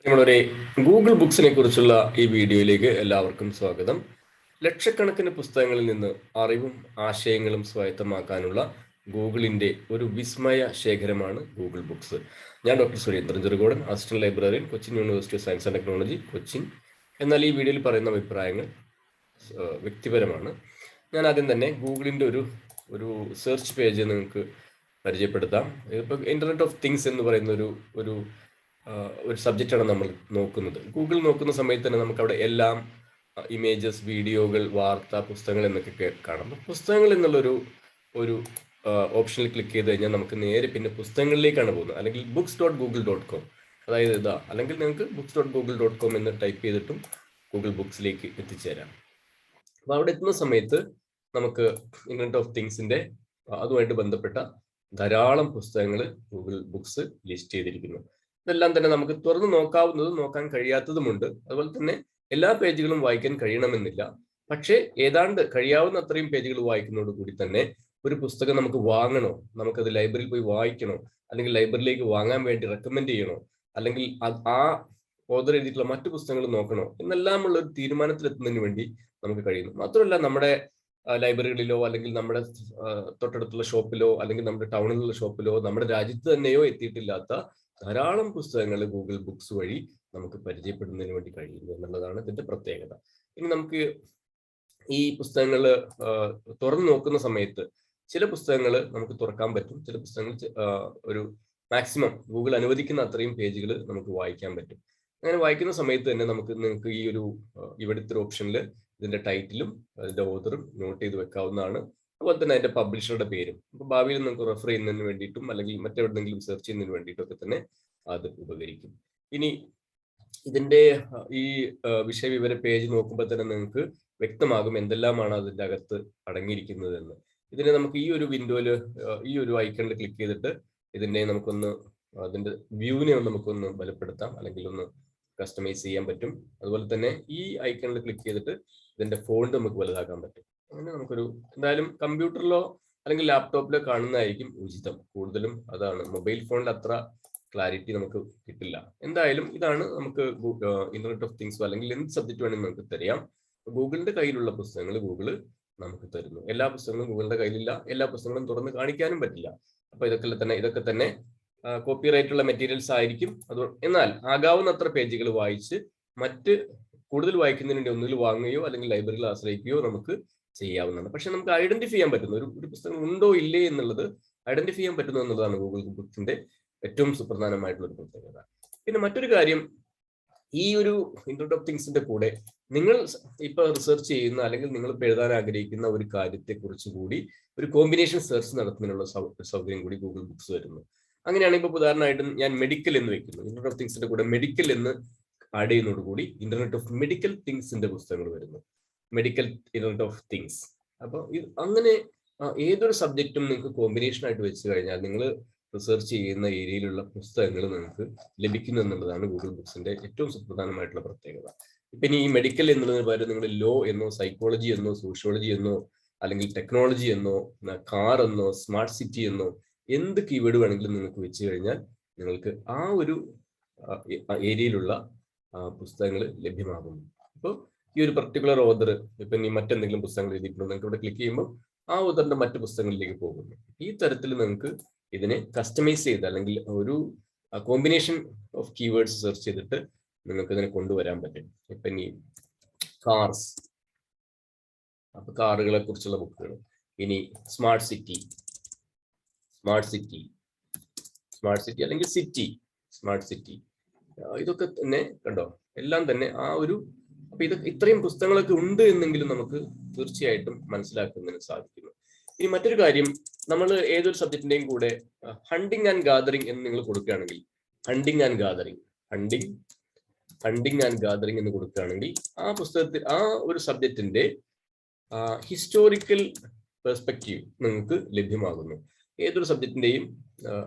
നമ്മളുടെ ഗൂഗിൾ ബുക്സിനെ കുറിച്ചുള്ള ഈ വീഡിയോയിലേക്ക് എല്ലാവർക്കും സ്വാഗതം. ലക്ഷക്കണക്കിന് പുസ്തകങ്ങളിൽ നിന്ന് അറിവും ആശയങ്ങളും സ്വായത്തമാക്കാനുള്ള ഗൂഗിളിന്റെ ഒരു വിസ്മയ ശേഖരമാണ് ഗൂഗിൾ ബുക്സ്. ഞാൻ doctor Surendran Cherukodan, assistant librarian, Cochin university of science and technology, Cochin. എന്നാൽ ഈ വീഡിയോയിൽ പറയുന്ന അഭിപ്രായങ്ങൾ വ്യക്തിപരമാണ്. ഞാൻ ആദ്യം തന്നെ ഗൂഗിളിന്റെ ഒരു സെർച്ച് പേജ് നിങ്ങൾക്ക് പരിചയപ്പെടുത്താം. ഇപ്പോൾ ഇന്റർനെറ്റ് ഓഫ് തിങ്സ് എന്ന് പറയുന്ന ഒരു സബ്ജക്റ്റാണ് നമ്മൾ നോക്കുന്നത്. ഗൂഗിൾ നോക്കുന്ന സമയത്ത് തന്നെ നമുക്ക് അവിടെ എല്ലാം ഇമേജസ്, വീഡിയോകൾ, വാർത്ത, പുസ്തകങ്ങൾ എന്നൊക്കെ കാണാം. പുസ്തകങ്ങൾ ഒരു ഓപ്ഷനിൽ ക്ലിക്ക് ചെയ്ത് കഴിഞ്ഞാൽ നമുക്ക് നേരെ പിന്നെ പുസ്തകങ്ങളിലേക്കാണ് പോകുന്നത്. അല്ലെങ്കിൽ books.google.com, അതായത് ഇതാ, അല്ലെങ്കിൽ നിങ്ങൾക്ക് books.google.com എന്ന് ടൈപ്പ് ചെയ്തിട്ടും ഗൂഗിൾ ബുക്സിലേക്ക് എത്തിച്ചേരാം. അപ്പോൾ അവിടെ എത്തുന്ന സമയത്ത് നമുക്ക് ഇന്റർനെറ്റ് ഓഫ് തിങ്സിന്റെ അതുമായിട്ട് ബന്ധപ്പെട്ട ധാരാളം പുസ്തകങ്ങൾ ഗൂഗിൾ ബുക്സ് ലിസ്റ്റ് ചെയ്തിരിക്കുന്നു. ഇതെല്ലാം തന്നെ നമുക്ക് തുറന്ന് നോക്കാവുന്നതും നോക്കാൻ കഴിയാത്തതുമുണ്ട്. അതുപോലെ തന്നെ എല്ലാ പേജുകളും വായിക്കാൻ കഴിയണമെന്നില്ല. പക്ഷേ ഏതാണ്ട് കഴിയാവുന്ന അത്രയും പേജുകൾ വായിക്കുന്നതോട് കൂടി തന്നെ ഒരു പുസ്തകം നമുക്ക് വാങ്ങണോ, നമുക്കത് ലൈബ്രറിയിൽ പോയി വായിക്കണോ, അല്ലെങ്കിൽ ലൈബ്രറിയിലേക്ക് വാങ്ങാൻ വേണ്ടി റെക്കമെൻഡ് ചെയ്യണോ, അല്ലെങ്കിൽ ആ ഓതർ എഴുതിയിട്ടുള്ള മറ്റു പുസ്തകങ്ങൾ നോക്കണോ എന്നെല്ലാമുള്ള ഒരു തീരുമാനത്തിലെത്തുന്നതിന് വേണ്ടി നമുക്ക് കഴിയുന്നു. മാത്രമല്ല, നമ്മുടെ ലൈബ്രറികളിലോ അല്ലെങ്കിൽ നമ്മുടെ തൊട്ടടുത്തുള്ള ഷോപ്പിലോ അല്ലെങ്കിൽ നമ്മുടെ ടൗണിലുള്ള ഷോപ്പിലോ നമ്മുടെ രാജ്യത്ത് തന്നെയോ എത്തിയിട്ടില്ലാത്ത ധാരാളം പുസ്തകങ്ങൾ ഗൂഗിൾ ബുക്സ് വഴി നമുക്ക് പരിചയപ്പെടുന്നതിന് വേണ്ടി കഴിയുന്നു എന്നുള്ളതാണ് ഇതിന്റെ പ്രത്യേകത. ഇനി നമുക്ക് ഈ പുസ്തകങ്ങൾ തുറന്നു നോക്കുന്ന സമയത്ത് ചില പുസ്തകങ്ങൾ നമുക്ക് തുറക്കാൻ പറ്റും, ചില പുസ്തകങ്ങൾ ഒരു മാക്സിമം ഗൂഗിൾ അനുവദിക്കുന്ന അത്രയും പേജുകൾ നമുക്ക് വായിക്കാൻ പറ്റും. അങ്ങനെ വായിക്കുന്ന സമയത്ത് തന്നെ നിങ്ങൾക്ക് ഈ ഇവിടുത്തെ ഒരു ഓപ്ഷനിൽ ഇതിന്റെ ടൈറ്റിലും അതിന്റെ ഓതറും നോട്ട് ചെയ്ത് വെക്കാവുന്നതാണ്. അതുപോലെ തന്നെ അതിന്റെ പബ്ലിഷറുടെ പേരും. അപ്പൊ ഭാവിയിൽ നമുക്ക് റെഫർ ചെയ്യുന്നതിന് വേണ്ടിയിട്ടും അല്ലെങ്കിൽ മറ്റെവിടെന്നെങ്കിലും സെർച്ച് ചെയ്യുന്നതിന് വേണ്ടിയിട്ടൊക്കെ തന്നെ അത് ഉപകരിക്കും. ഇനി ഇതിന്റെ ഈ വിഷയവിവര പേജ് നോക്കുമ്പോൾ തന്നെ നിങ്ങൾക്ക് വ്യക്തമാകും എന്തെല്ലാമാണ് അതിന്റെ അകത്ത് അടങ്ങിയിരിക്കുന്നത് എന്ന്. ഇതിനെ നമുക്ക് ഈ ഒരു വിൻഡോയില് ഈ ഒരു ഐക്കണിൽ ക്ലിക്ക് ചെയ്തിട്ട് ഇതിനെ അതിന്റെ വ്യൂവിനെ നമുക്കൊന്ന് ബലപ്പെടുത്താം, അല്ലെങ്കിൽ ഒന്ന് കസ്റ്റമൈസ് ചെയ്യാൻ പറ്റും. അതുപോലെ തന്നെ ഈ ഐക്കണിൽ ക്ലിക്ക് ചെയ്തിട്ട് ഇതിന്റെ ഫോണ്ട് നമുക്ക് വലുതാക്കാൻ പറ്റും. അങ്ങനെ നമുക്കൊരു എന്തായാലും കമ്പ്യൂട്ടറിലോ അല്ലെങ്കിൽ ലാപ്ടോപ്പിലോ കാണുന്നതായിരിക്കും ഉചിതം. കൂടുതലും അതാണ്. മൊബൈൽ ഫോണിൽ അത്ര ക്ലാരിറ്റി നമുക്ക് കിട്ടില്ല. എന്തായാലും ഇതാണ് നമുക്ക് ഇന്റർനെറ്റ് ഓഫ് തിങ്സോ അല്ലെങ്കിൽ എന്ത് സബ്ജക്റ്റ് വേണമെങ്കിൽ നമുക്ക് തരാം. ഗൂഗിളിന്റെ കയ്യിലുള്ള പുസ്തകങ്ങൾ ഗൂഗിള് നമുക്ക് തരുന്നു. എല്ലാ പുസ്തകങ്ങളും ഗൂഗിളിന്റെ കയ്യിലില്ല, എല്ലാ പുസ്തകങ്ങളും തുറന്ന് കാണിക്കാനും പറ്റില്ല. അപ്പൊ ഇതൊക്കെ തന്നെ കോപ്പിറൈറ്റ് ഉള്ള മെറ്റീരിയൽസ് ആയിരിക്കും. എന്നാൽ ആകാവുന്നത്ര പേജുകൾ വായിച്ച് കൂടുതൽ വായിക്കുന്നതിന് വേണ്ടി ഒന്നുകിൽ വാങ്ങുകയോ അല്ലെങ്കിൽ ലൈബ്രറിയിൽ ആശ്രയിക്കുകയോ നമുക്ക് ചെയ്യാവുന്നതാണ്. പക്ഷെ നമുക്ക് ഐഡന്റിഫൈ ചെയ്യാൻ പറ്റുന്ന ഒരു പുസ്തകം ഉണ്ടോ ഇല്ലേ എന്നുള്ളത് ഐഡന്റിഫൈ ചെയ്യാൻ പറ്റുന്നു എന്നുള്ളതാണ് ഗൂഗിൾ ബുക്സിന്റെ ഏറ്റവും സുപ്രധാനമായിട്ടുള്ള ഒരു പ്രത്യേകത. പിന്നെ മറ്റൊരു കാര്യം, ഈ ഒരു ഇന്റർനെറ്റ് ഓഫ് തിങ്സിന്റെ കൂടെ നിങ്ങൾ ഇപ്പൊ റിസർച്ച് ചെയ്യുന്ന അല്ലെങ്കിൽ നിങ്ങൾ എഴുതാൻ ആഗ്രഹിക്കുന്ന ഒരു കാര്യത്തെ കുറിച്ച് കൂടി ഒരു കോമ്പിനേഷൻ സെർച്ച് നടത്തുന്നതിനുള്ള സൗകര്യം കൂടി ഗൂഗിൾ ബുക്സ് വരുന്നു. അങ്ങനെയാണ് ഇപ്പൊ ഉദാഹരണമായിട്ട് ഞാൻ മെഡിക്കൽ എന്ന് വെക്കുന്നു. ഇന്റർനെറ്റ് ഓഫ് തിങ്സിന്റെ കൂടെ മെഡിക്കൽ എന്ന് ആഡ് ചെയ്യുന്നതോടുകൂടി ഇന്റർനെറ്റ് ഓഫ് മെഡിക്കൽ തിങ്സിന്റെ പുസ്തകങ്ങൾ വരുന്നു. Medical internet of things. അപ്പൊ അങ്ങനെ ഏതൊരു സബ്ജക്റ്റും നിങ്ങൾക്ക് കോമ്പിനേഷൻ ആയിട്ട് വെച്ച് കഴിഞ്ഞാൽ നിങ്ങൾ റിസർച്ച് ചെയ്യുന്ന ഏരിയയിലുള്ള പുസ്തകങ്ങൾ നിങ്ങൾക്ക് ലഭിക്കുന്നു എന്നുള്ളതാണ് ഗൂഗിൾ ബുക്സിന്റെ ഏറ്റവും സുപ്രധാനമായിട്ടുള്ള പ്രത്യേകത. ഇപ്പൊ ഇനി ഈ മെഡിക്കൽ എന്നുള്ളതിന് പകരം നിങ്ങൾ ലോ എന്നോ സൈക്കോളജി എന്നോ സോഷ്യോളജി എന്നോ അല്ലെങ്കിൽ ടെക്നോളജി എന്നോ കാർ എന്നോ സ്മാർട്ട് സിറ്റി എന്നോ എന്ത് കീവേഡ് വേണമെങ്കിലും നിങ്ങൾക്ക് വെച്ച് കഴിഞ്ഞാൽ നിങ്ങൾക്ക് ആ ഒരു ഏരിയയിലുള്ള പുസ്തകങ്ങൾ ലഭ്യമാകുന്നു. അപ്പോൾ ഈ ഒരു പർട്ടിക്കുലർ ഓതർ ഇപ്പൊ ഇനി മറ്റെന്തെങ്കിലും പുസ്തകങ്ങൾ എഴുതിയിട്ടുണ്ടോ നിങ്ങൾക്ക് ഇവിടെ ക്ലിക്ക് ചെയ്യുമ്പോൾ ആ ഓതറിന്റെ മറ്റു പുസ്തകങ്ങളിലേക്ക് പോകുന്നു. ഈ തരത്തിൽ നിങ്ങൾക്ക് ഇതിനെ കസ്റ്റമൈസ് ചെയ്ത് അല്ലെങ്കിൽ ഒരു കോമ്പിനേഷൻ ഓഫ് കീവേഡ്സ് സെർച്ച് ചെയ്തിട്ട് നിങ്ങൾക്ക് ഇതിനെ കൊണ്ടുവരാൻ പറ്റും. ഇപ്പൊ ഇനി കാർസ്, അപ്പൊ കാറുകളെ കുറിച്ചുള്ള ബുക്കുകൾ. ഇനി സ്മാർട്ട് സിറ്റി അല്ലെങ്കിൽ സ്മാർട്ട് സിറ്റി, ഇതൊക്കെ തന്നെ കണ്ടോ, എല്ലാം തന്നെ അപ്പൊ ഇത്രയും പുസ്തകങ്ങളൊക്കെ ഉണ്ട് എന്നെങ്കിലും നമുക്ക് തീർച്ചയായിട്ടും മനസ്സിലാക്കുന്നതിന് സാധിക്കുന്നു. ഇനി മറ്റൊരു കാര്യം, നമ്മൾ ഏതൊരു സബ്ജക്റ്റിന്റെയും കൂടെ ഹണ്ടിങ് ആൻഡ് ഗാദറിങ് എന്ന് നിങ്ങൾ കൊടുക്കുകയാണെങ്കിൽ, ഹണ്ടിങ് ആൻഡ് ഗാദറിങ് എന്ന് കൊടുക്കുകയാണെങ്കിൽ ആ പുസ്തകത്തിൽ ആ ഒരു സബ്ജക്റ്റിന്റെ ഹിസ്റ്റോറിക്കൽ പെർസ്പെക്റ്റീവ് നിങ്ങൾക്ക് ലഭ്യമാകുന്നു. ഏതൊരു സബ്ജക്റ്റിന്റെയും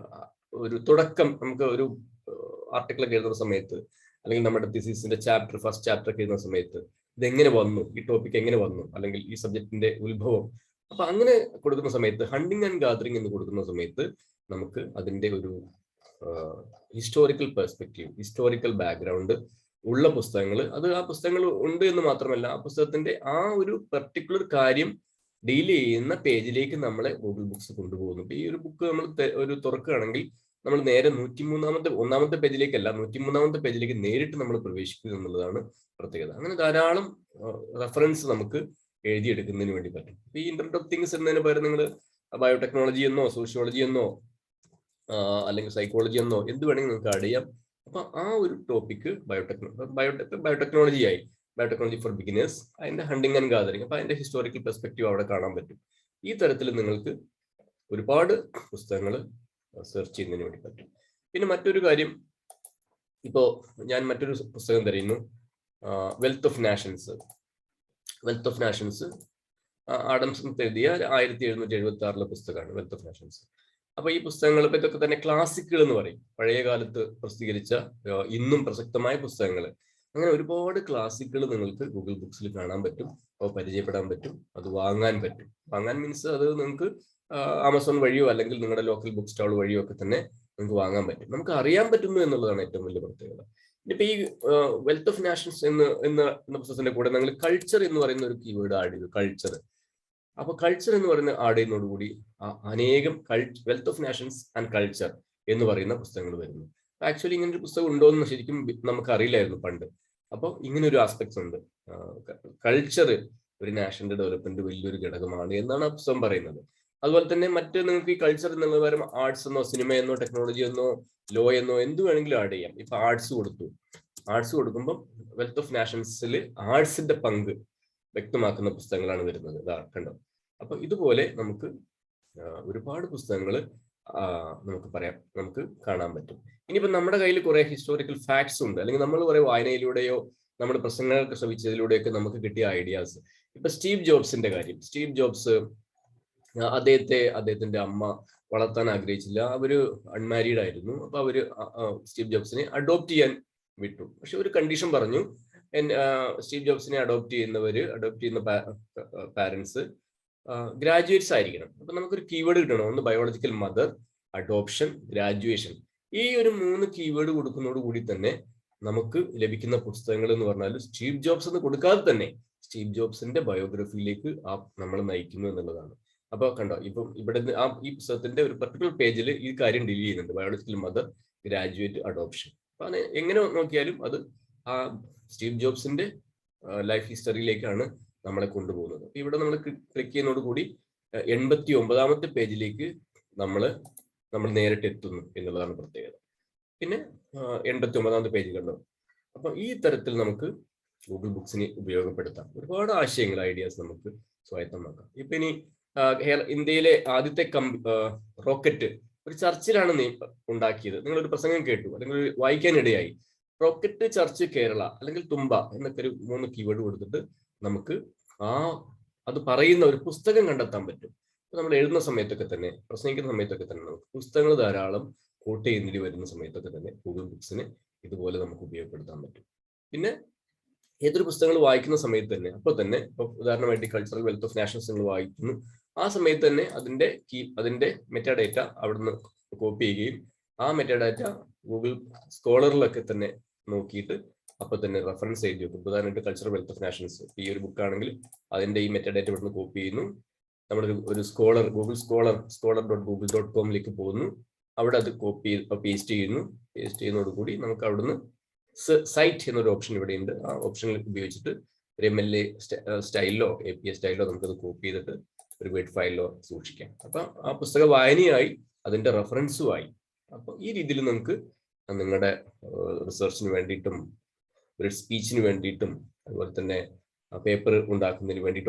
ഒരു തുടക്കം നമുക്ക് ഒരു ആർട്ടിക്കിൾ ഒക്കെ എഴുതുന്ന സമയത്ത് അല്ലെങ്കിൽ നമ്മുടെ തിസിസിന്റെ ഫസ്റ്റ് ചാപ്റ്റർ ഒക്കെ എഴുതുന്ന സമയത്ത് ഇതെങ്ങനെ വന്നു, ഈ ടോപ്പിക് എങ്ങനെ വന്നു, അല്ലെങ്കിൽ ഈ സബ്ജക്റ്റിന്റെ ഉത്ഭവം, അപ്പൊ അങ്ങനെ കൊടുക്കുന്ന സമയത്ത് ഹണ്ടിങ് ആൻഡ് ഗാദറിങ് എന്ന് കൊടുക്കുന്ന സമയത്ത് നമുക്ക് അതിന്റെ ഒരു ഹിസ്റ്റോറിക്കൽ പെർസ്പെക്റ്റീവ്, ഹിസ്റ്റോറിക്കൽ ബാക്ക്ഗ്രൗണ്ട് ഉള്ള പുസ്തകങ്ങൾ, അത് ആ പുസ്തകങ്ങൾ ഉണ്ട് എന്ന് മാത്രമല്ല, ആ പുസ്തകത്തിന്റെ ആ ഒരു പെർട്ടിക്കുലർ കാര്യം ഡീൽ ചെയ്യുന്ന പേജിലേക്ക് നമ്മളെ ഗൂഗിൾ ബുക്സ് കൊണ്ടുപോകുന്നു. ഈ ഒരു ബുക്ക് നമ്മൾ ഒരു തുറക്കുകയാണെങ്കിൽ നമ്മൾ നേരെ 103ാമത്തെ പേജിലേക്കല്ല, 103ാമത്തെ പേജിലേക്ക് നേരിട്ട് നമ്മൾ പ്രവേശിക്കുക എന്നുള്ളതാണ് പ്രത്യേകത. അങ്ങനെ ധാരാളം റെഫറൻസ് നമുക്ക് എഴുതിയെടുക്കുന്നതിന് വേണ്ടി പറ്റും. ഈ ഇന്റർനെറ്റ് ഓഫ് തിങ്സ് എന്നതിന് പകരം നിങ്ങൾ ബയോടെക്നോളജി എന്നോ സോഷ്യോളജി എന്നോ അല്ലെങ്കിൽ സൈക്കോളജി എന്നോ എന്ത് വേണമെങ്കിൽ നിങ്ങൾക്ക് ആഡ് ചെയ്യാം. അപ്പൊ ആ ഒരു ടോപ്പിക്ക് ബയോടെക്നോളജി ആയി, ബയോടെക്നോളജി ഫോർ ബിഗിനേഴ്സ്, അതിന്റെ ഹണ്ടിങ് ആൻഡ് ഗാദറിങ്, അപ്പൊ അതിന്റെ ഹിസ്റ്റോറിക്കൽ പെർസ്പെക്റ്റീവ് അവിടെ കാണാൻ പറ്റും. ഈ തരത്തിൽ നിങ്ങൾക്ക് ഒരുപാട് പുസ്തകങ്ങൾ സെർച്ച് ചെയ്യുന്നതിന് വേണ്ടി പറ്റും. പിന്നെ മറ്റൊരു കാര്യം, ഇപ്പോ ഞാൻ മറ്റൊരു പുസ്തകം തരുന്നു, wealth of nations. Adam Smith എഴുതിയ 1776 പുസ്തകമാണ് വെൽത്ത് ഓഫ് നാഷൻസ്. അപ്പൊ ഈ പുസ്തകങ്ങൾ ഇതൊക്കെ തന്നെ ക്ലാസിക്കുകൾ എന്ന് പറയും, പഴയ കാലത്ത് പ്രസിദ്ധീകരിച്ച ഇന്നും പ്രസക്തമായ പുസ്തകങ്ങൾ. അങ്ങനെ ഒരുപാട് ക്ലാസിക്കുകൾ നിങ്ങൾക്ക് ഗൂഗിൾ ബുക്സിൽ കാണാൻ പറ്റും, അപ്പോൾ പരിചയപ്പെടാൻ പറ്റും, അത് വാങ്ങാൻ പറ്റും. വാങ്ങാൻ മീൻസ് അത് നിങ്ങൾക്ക് ആമസോൺ വഴിയോ അല്ലെങ്കിൽ നിങ്ങളുടെ ലോക്കൽ ബുക്ക് സ്റ്റാൾ വഴിയോ ഒക്കെ തന്നെ നിങ്ങൾക്ക് വാങ്ങാൻ പറ്റും. നമുക്ക് അറിയാൻ പറ്റുന്നു എന്നുള്ളതാണ് ഏറ്റവും വലിയ പ്രത്യേകത. ഇപ്പൊ ഈ വെൽത്ത് ഓഫ് നാഷൻസ് എന്ന പുസ്തകത്തിന്റെ കൂടെ നിങ്ങൾ കൾച്ചർ എന്ന് പറയുന്ന ഒരു കീവേഡ് ആഡ് ചെയ്തു, കൾച്ചർ. അപ്പൊ കൾച്ചർ എന്ന് പറയുന്ന ആഡ് ചെയ്യുന്നതോടുകൂടി അനേകം wealth of nations and culture എന്ന് പറയുന്ന പുസ്തകങ്ങൾ വരുന്നു. ആക്ച്വലി ഇങ്ങനെ ഒരു പുസ്തകം ഉണ്ടോ എന്ന് ശരിക്കും നമുക്ക് അറിയില്ലായിരുന്നു പണ്ട്. അപ്പോൾ ഇങ്ങനെ ഒരു ആസ്പെക്ട്സ് ഉണ്ട്. കൾച്ചർ ഒരു നാഷന്റെ ഡെവലപ്മെന്റ് വലിയൊരു ഘടകമാണ് എന്നാണ് ആ പുസ്തകം പറയുന്നത്. അതുപോലെ തന്നെ മറ്റ് നിങ്ങൾക്ക് ഈ കൾച്ചർ എന്നുള്ള പകരം ആർട്സ് എന്നോ സിനിമ എന്നോ ടെക്നോളജി എന്നോ ലോ എന്നോ എന്ത് വേണമെങ്കിലും ആഡ് ചെയ്യാം. ഇപ്പൊ ആർട്സ് കൊടുക്കുമ്പോൾ വെൽത്ത് ഓഫ് നാഷൻസിൽ ആർട്സിന്റെ പങ്ക് വ്യക്തമാക്കുന്ന പുസ്തകങ്ങളാണ് വരുന്നത്. കണ്ടോ? അപ്പൊ ഇതുപോലെ നമുക്ക് ഒരുപാട് പുസ്തകങ്ങൾ നമുക്ക് കാണാൻ പറ്റും. ഇനിയിപ്പോ നമ്മുടെ കയ്യിൽ കുറെ ഹിസ്റ്റോറിക്കൽ ഫാക്ട്സ് ഉണ്ട്, അല്ലെങ്കിൽ നമ്മൾ കുറെ വായനയിലൂടെയോ നമ്മുടെ പ്രസംഗങ്ങൾക്ക് ശ്രമിച്ചതിലൂടെയൊക്കെ നമുക്ക് കിട്ടിയ ഐഡിയാസ്. ഇപ്പൊ സ്റ്റീവ് ജോബ്സിന്റെ കാര്യം. സ്റ്റീവ് ജോബ്സ് അദ്ദേഹത്തിന്റെ അമ്മ വളർത്താൻ ആഗ്രഹിച്ചില്ല, അവര് അൺമാരീഡ് ആയിരുന്നു. അപ്പൊ അവര് സ്റ്റീവ് ജോബ്സിനെ അഡോപ്റ്റ് ചെയ്യാൻ വിട്ടു. പക്ഷെ ഒരു കണ്ടീഷൻ പറഞ്ഞു, സ്റ്റീവ് ജോബ്സിനെ അഡോപ്റ്റ് ചെയ്യുന്ന പാരന്റ്സ് ഗ്രാജുവേറ്റ്സ് ആയിരിക്കണം. അപ്പൊ നമുക്കൊരു കീവേഡ് കിട്ടണം, ഒന്ന് ബയോളജിക്കൽ മദർ, അഡോപ്ഷൻ, ഗ്രാജുവേഷൻ. ഈ ഒരു 3 കീവേഡ് കൊടുക്കുന്നതോട് കൂടി തന്നെ നമുക്ക് ലഭിക്കുന്ന പുസ്തകങ്ങൾ എന്ന് പറഞ്ഞാൽ സ്റ്റീവ് ജോബ്സ് എന്ന് കൊടുക്കാതെ തന്നെ സ്റ്റീവ് ജോബ്സിന്റെ ബയോഗ്രഫിയിലേക്ക് നമ്മൾ നയിക്കുന്നു എന്നുള്ളതാണ്. അപ്പൊ കണ്ടോ, ഇപ്പം ഇവിടെ ഈ പുസ്തകത്തിന്റെ ഒരു പർട്ടിക്കുലർ പേജിൽ ഈ കാര്യം ഡീൽ ചെയ്യുന്നുണ്ട്, ബയോളജിക്കൽ മദർ, ഗ്രാജുവേറ്റ്, അഡോപ്ഷൻ. അപ്പൊ അത് എങ്ങനെ നോക്കിയാലും അത് ആ സ്റ്റീവ് ജോബ്സിന്റെ ലൈഫ് ഹിസ്റ്ററിയിലേക്കാണ് നമ്മളെ കൊണ്ടുപോകുന്നത്. ഇവിടെ നമ്മൾ ക്ലിക്ക് ചെയ്യുന്നതോടുകൂടി 89ാമത്തെ പേജിലേക്ക് നമ്മൾ നേരിട്ട് എത്തുന്നു എന്നുള്ളതാണ് പ്രത്യേകത. പിന്നെ 89ാമത്തെ പേജ് കണ്ടോ. അപ്പൊ ഈ തരത്തിൽ നമുക്ക് ഗൂഗിൾ ബുക്സിനെ ഉപയോഗപ്പെടുത്താം. ഒരുപാട് ആശയങ്ങൾ, ഐഡിയാസ് നമുക്ക് സ്വായത്തമാക്കാം. ഇപ്പൊ ഇനി ഇന്ത്യയിലെ ആദ്യത്തെ റോക്കറ്റ് ഒരു ചർച്ചിലാണ് ഉണ്ടാക്കിയത്. നിങ്ങളൊരു പ്രസംഗം കേട്ടു അല്ലെങ്കിൽ വായിക്കാനിടയായി. റോക്കറ്റ് ചർച്ച് കേരള അല്ലെങ്കിൽ തുമ്പ എന്നൊക്കെ ഒരു 3 കീവേഡ് കൊടുത്തിട്ട് നമുക്ക് അത് പറയുന്ന ഒരു പുസ്തകം കണ്ടെത്താൻ പറ്റും. നമ്മൾ എഴുതുന്ന സമയത്തൊക്കെ തന്നെ, പ്രസംഗിക്കുന്ന സമയത്തൊക്കെ തന്നെ നമുക്ക് പുസ്തകങ്ങൾ ധാരാളം കോട്ട് ചെയ്യുന്നതിൽ വരുന്ന സമയത്തൊക്കെ തന്നെ ഗൂഗിൾ ബുക്സിനെ ഇതുപോലെ നമുക്ക് ഉപയോഗപ്പെടുത്താൻ പറ്റും. പിന്നെ ഏതൊരു പുസ്തകങ്ങൾ വായിക്കുന്ന സമയത്ത് തന്നെ ഇപ്പൊ ഉദാഹരണമായിട്ട് കൾച്ചറൽ വെൽത്ത് ഓഫ് നാഷൻസ് നിങ്ങൾ വായിക്കുന്നു, ആ സമയത്ത് തന്നെ അതിന്റെ മെറ്റാഡേറ്റ അവിടുന്ന് കോപ്പി ചെയ്യുകയും ആ മെറ്റാഡേറ്റ ഗൂഗിൾ സ്കോളറിലൊക്കെ തന്നെ നോക്കിയിട്ട് അപ്പൊ തന്നെ റെഫറൻസ് എഴുതി വെക്കും. ഉദാഹരണമായിട്ട് കൾച്ചറൽ വെൽത്ത് ഓഫ് നാഷൻസ് ഈ ഒരു ബുക്ക് ആണെങ്കിൽ അതിന്റെ ഈ മെറ്റാഡേറ്റ ഇവിടുന്ന് കോപ്പി ചെയ്യുന്നു, നമ്മളൊരു scholar.google.com പോകുന്നു, അവിടെ അത് പേസ്റ്റ് ചെയ്യുന്നതോടുകൂടി നമുക്ക് അവിടുന്ന് സൈറ്റ് എന്നൊരു ഓപ്ഷൻ ഇവിടെ ഉണ്ട്. ആ ഓപ്ഷനിൽ ഉപയോഗിച്ചിട്ട് ഒരു MLA സ്റ്റൈലിലോ APA സ്റ്റൈലിലോ നമുക്കത് കോപ്പി ചെയ്തിട്ട് ഒരു വേർഡ് ഫയലിലോ സൂക്ഷിക്കാം. അപ്പൊ ആ പുസ്തക വായനയായി, അതിന്റെ റെഫറൻസുമായി. അപ്പൊ ഈ രീതിയിൽ നമുക്ക് നിങ്ങളുടെ റിസർച്ചിന് വേണ്ടിയിട്ടും ഒരു സ്പീച്ചിന് വേണ്ടിയിട്ടും അതുപോലെ തന്നെ പേപ്പർ ഉണ്ടാക്കുന്നതിന് വേണ്ടിയിട്ടും